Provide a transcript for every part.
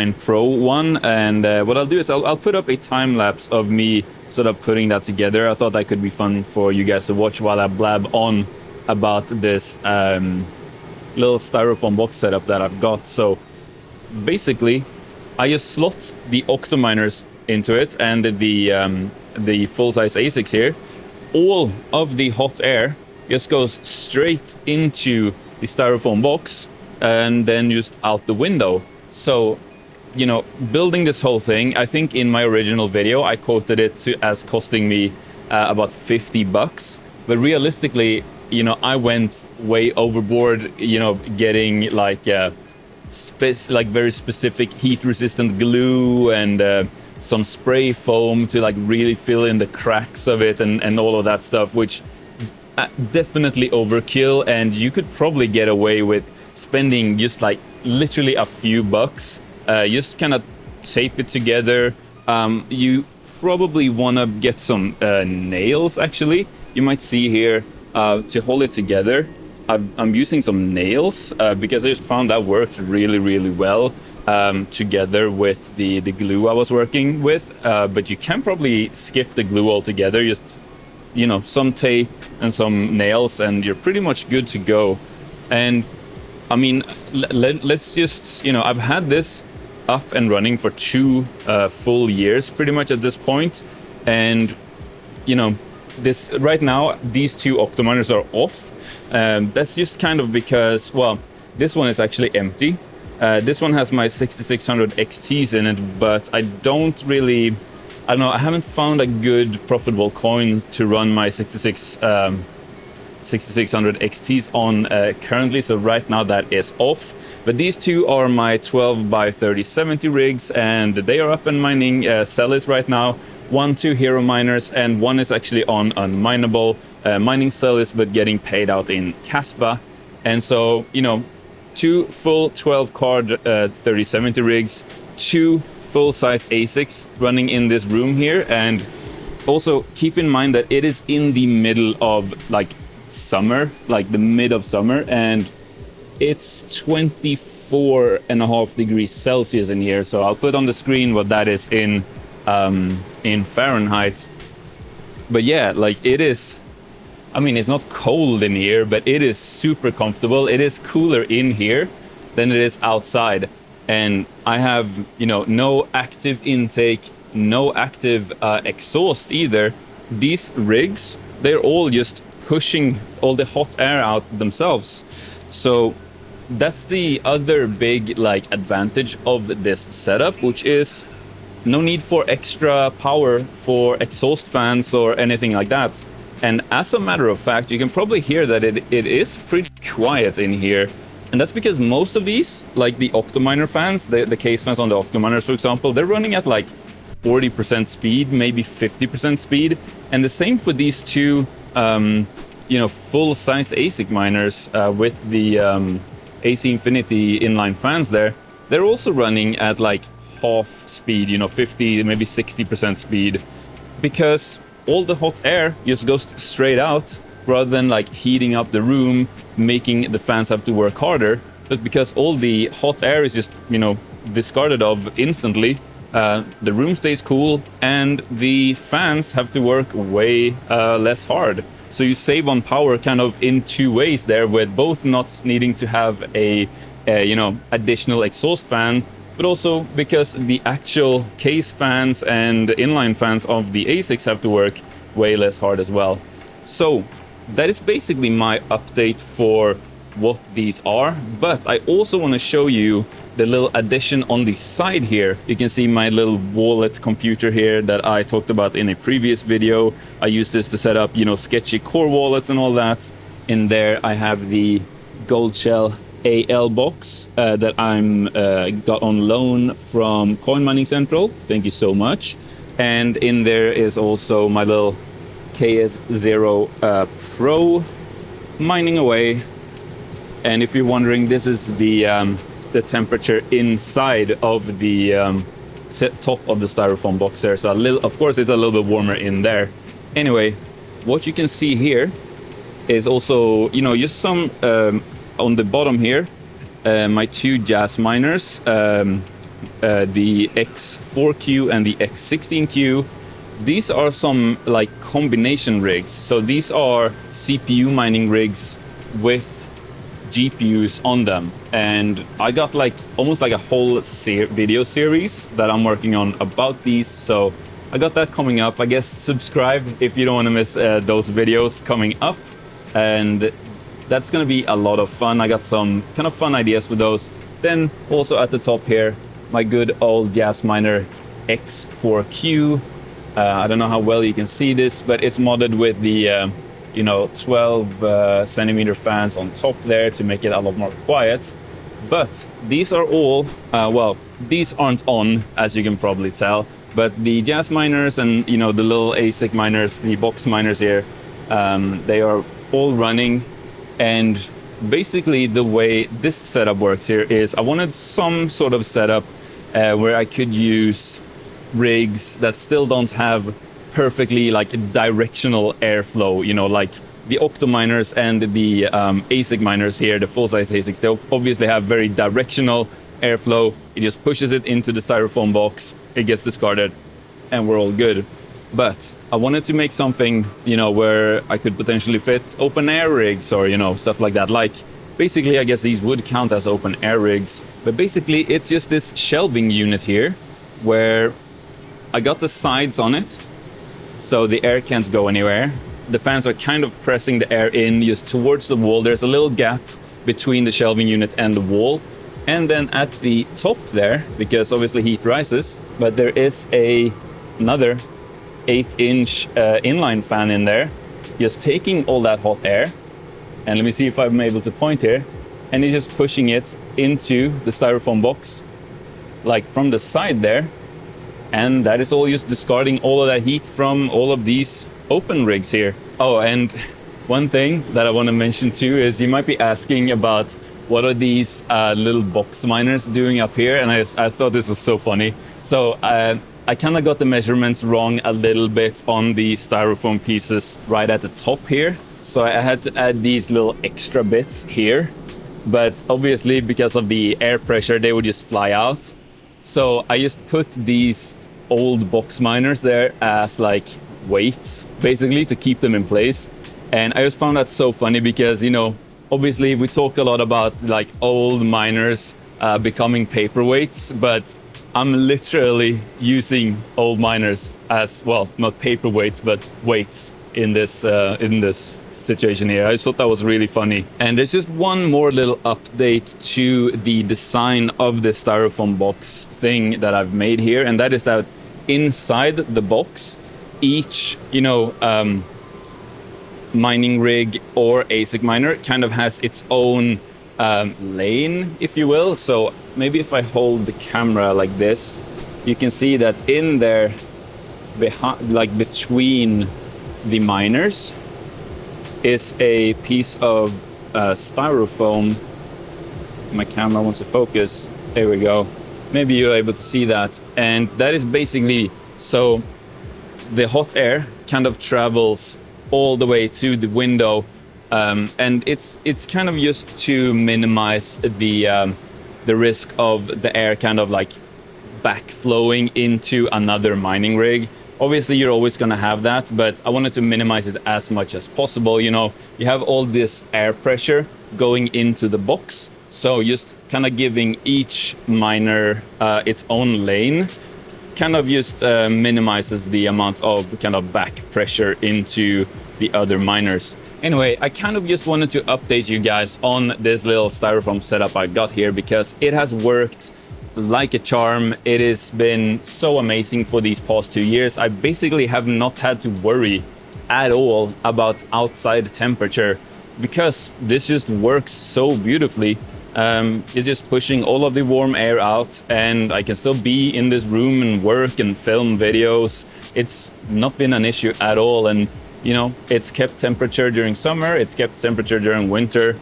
9 Pro one, and what I'll do is I'll put up a time lapse of me sort of putting that together. I thought that could be fun for you guys to watch while I blab on about this little styrofoam box setup that I've got. So basically, I just slot the Octominers into it and the full-size ASICs here. All of the hot air just goes straight into the styrofoam box and then just out the window. So, you know, building this whole thing, I think in my original video I quoted it as costing me about $50, but realistically, you know, I went way overboard, you know, getting like very specific heat-resistant glue and some spray foam to like really fill in the cracks of it and all of that stuff, which definitely overkill, and you could probably get away with spending just like literally a few bucks. Just kind of tape it together. You probably want to get some nails, actually. You might see here to hold it together. I'm using some nails because I just found that worked really, really well together with the glue I was working with. But you can probably skip the glue altogether. Just, you know, some tape and some nails and you're pretty much good to go. And I mean, let's just, you know, I've had this up and running for 2 full years pretty much at this point. And, you know, this right now, these 2 Octominers are off. That's just kind of because, well, this one is actually empty. This one has my 6600 XTs in it, but I don't really, I don't know, I haven't found a good profitable coin to run my 6600 XTs on currently, so right now that is off. But these 2 are my 12x3070 rigs, and they are up and mining 𝗧 right now. 2 hero miners, and one is actually on unminable, mining 𝗧, but getting paid out in Casbah. And so, you know, 2 full 12 card 3070 rigs, 2 full-size ASICs running in this room here. And also keep in mind that it is in the middle of like summer, like the mid of summer, and it's 24.5 degrees Celsius in here. So I'll put on the screen what that is in Fahrenheit. But yeah, like it is, I mean, it's not cold in here, but it is super comfortable. It is cooler in here than it is outside. And I have, you know, no active intake, no active exhaust either. These rigs, they're all just pushing all the hot air out themselves. So that's the other big like advantage of this setup, which is no need for extra power for exhaust fans or anything like that. And as a matter of fact, you can probably hear that it is pretty quiet in here. And that's because most of these, like the Octominer fans, the case fans on the Octominers, for example, they're running at like 40% speed, maybe 50% speed. And the same for these two, you know, full-size ASIC miners with the AC Infinity inline fans there. They're also running at like half speed, you know, 50, maybe 60% speed, because all the hot air just goes straight out rather than like heating up the room, making the fans have to work harder. But because all the hot air is just, you know, discarded of instantly, the room stays cool and the fans have to work way less hard. So you save on power kind of in two ways there, with both not needing to have a you know, additional exhaust fan, but also because the actual case fans and inline fans of the ASICs have to work way less hard as well. So that is basically my update for what these are. But I also want to show you the little addition on the side here. You can see my little wallet computer here that I talked about in a previous video. I use this to set up, you know, sketchy core wallets and all that. In there I have the Gold Shell AL box that I'm got on loan from Coin Mining Central. Thank you so much. And in there is also my little KS0 Pro mining away. And if you're wondering, this is the temperature inside of the top of the styrofoam box there. So a little, of course, it's a little bit warmer in there. Anyway, what you can see here is also, you know, just some on the bottom here, my two jas miners, the X4Q and the X16Q. These are some like combination rigs. So these are CPU mining rigs with GPUs on them, and I got like almost like a whole video series that I'm working on about these. So I got that coming up. I guess subscribe if you don't want to miss those videos coming up, and that's gonna be a lot of fun. I got some kind of fun ideas for those. Then also at the top here, my good old gas miner X4Q. I don't know how well you can see this, but it's modded with the you know, 12 centimeter fans on top there to make it a lot more quiet. But these are all, well, these aren't on, as you can probably tell, but the jas miners and, you know, the little ASIC miners, the box miners here, they are all running. And basically the way this setup works here is I wanted some sort of setup where I could use rigs that still don't have perfectly like directional airflow, you know, like the Octominers and the ASIC miners here, the full-size ASICs. They obviously have very directional airflow. It just pushes it into the styrofoam box, it gets discarded, and we're all good. But I wanted to make something, you know, where I could potentially fit open air rigs or, you know, stuff like that. Like basically, I guess these would count as open air rigs, but basically it's just this shelving unit here where I got the sides on it, so the air can't go anywhere. The fans are kind of pressing the air in just towards the wall. There's a little gap between the shelving unit and the wall. And then at the top there, because obviously heat rises, but there is another 8-inch inline fan in there, just taking all that hot air. And let me see if I'm able to point here. And it's just pushing it into the styrofoam box, like from the side there. And that is all just discarding all of that heat from all of these open rigs here. Oh, and one thing that I want to mention too is you might be asking about what are these little box miners doing up here, and I thought this was so funny. So I kind of got the measurements wrong a little bit on the styrofoam pieces right at the top here. So I had to add these little extra bits here. But obviously, because of the air pressure, they would just fly out. So I just put these old box miners there as like weights, basically, to keep them in place. And I just found that so funny because, you know, obviously we talk a lot about like old miners becoming paperweights, but I'm literally using old miners as, well, not paperweights, but weights in this situation here. I just thought that was really funny. And there's just one more little update to the design of the styrofoam box thing that I've made here, and that is that inside the box, each, you know, mining rig or ASIC miner kind of has its own lane, if you will. So maybe if I hold the camera like this, you can see that in there, like between the miners, is a piece of styrofoam. If my camera wants to focus, there we go. Maybe you're able to see that. And that is basically, so the hot air kind of travels all the way to the window, and it's kind of just to minimize the risk of the air kind of like backflowing into another mining rig. Obviously, you're always going to have that, but I wanted to minimize it as much as possible. You know, you have all this air pressure going into the box, so just kind of giving each miner its own lane kind of just minimizes the amount of kind of back pressure into the other miners. Anyway, I kind of just wanted to update you guys on this little styrofoam setup I got here because it has worked like a charm. It has been so amazing for these past 2 years. I basically have not had to worry at all about outside temperature because this just works so beautifully. It's just pushing all of the warm air out, and I can still be in this room and work and film videos. It's not been an issue at all, and you know, it's kept temperature during summer, it's kept temperature during winter.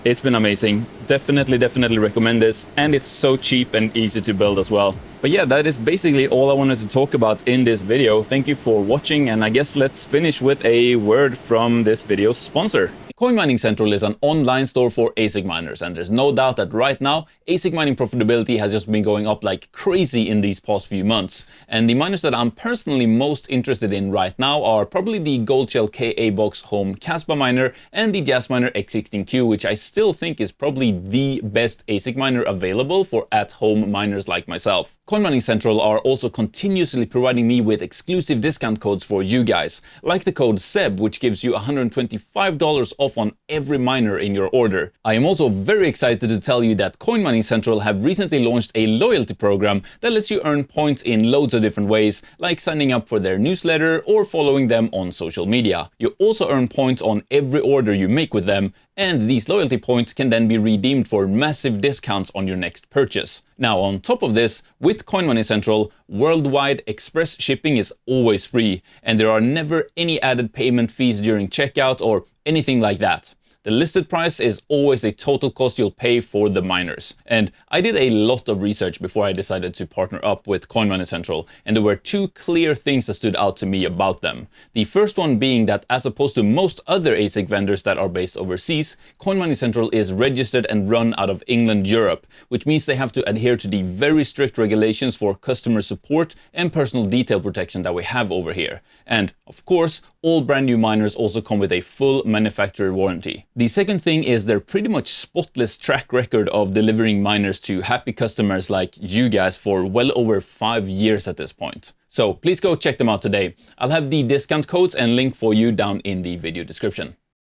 It's been amazing. Definitely recommend this, and it's so cheap and easy to build as well. But yeah, that is basically all I wanted to talk about in this video. Thank you for watching, and I guess let's finish with a word from this video's sponsor. Coin Mining Central is an online store for ASIC miners, and there's no doubt that right now ASIC mining profitability has just been going up like crazy in these past few months. And the miners that I'm personally most interested in right now are probably the 𝗥𝗘𝗖𝗢𝗠𝗘𝗏 home Casbah miner and the Jazzminer X16Q, which I still think is probably the best ASIC miner available for at-home miners like myself. Coin Mining Central are also continuously providing me with exclusive discount codes for you guys, like the code 𝗬b, which gives you $125 off on every miner in your order. I am also very excited to tell you that Coin Mining Central have recently launched a loyalty program that lets you earn points in loads of different ways, like signing up for their newsletter or following them on social media. You also earn points on every order you make with them, and these loyalty points can then be redeemed for massive discounts on your next purchase. Now, on top of this, with Coin Money Central, worldwide express shipping is always free, and there are never any added payment fees during checkout or anything like that. The listed price is always the total cost you'll pay for the miners. And I did a lot of research before I decided to partner up with Coin Money Central, and there were two clear things that stood out to me about them. The first one being that as opposed to most other ASIC vendors that are based overseas, Coin Money Central is registered and run out of England, Europe, which means they have to adhere to the very strict regulations for customer support and personal detail protection that we have over here. And of course, all brand new miners also come with a full manufacturer warranty. The second thing is their pretty much spotless track record of delivering miners to happy customers like you guys for well over 5 years at this point. So please go check them out today. I'll have the discount codes and link for you down in the video description.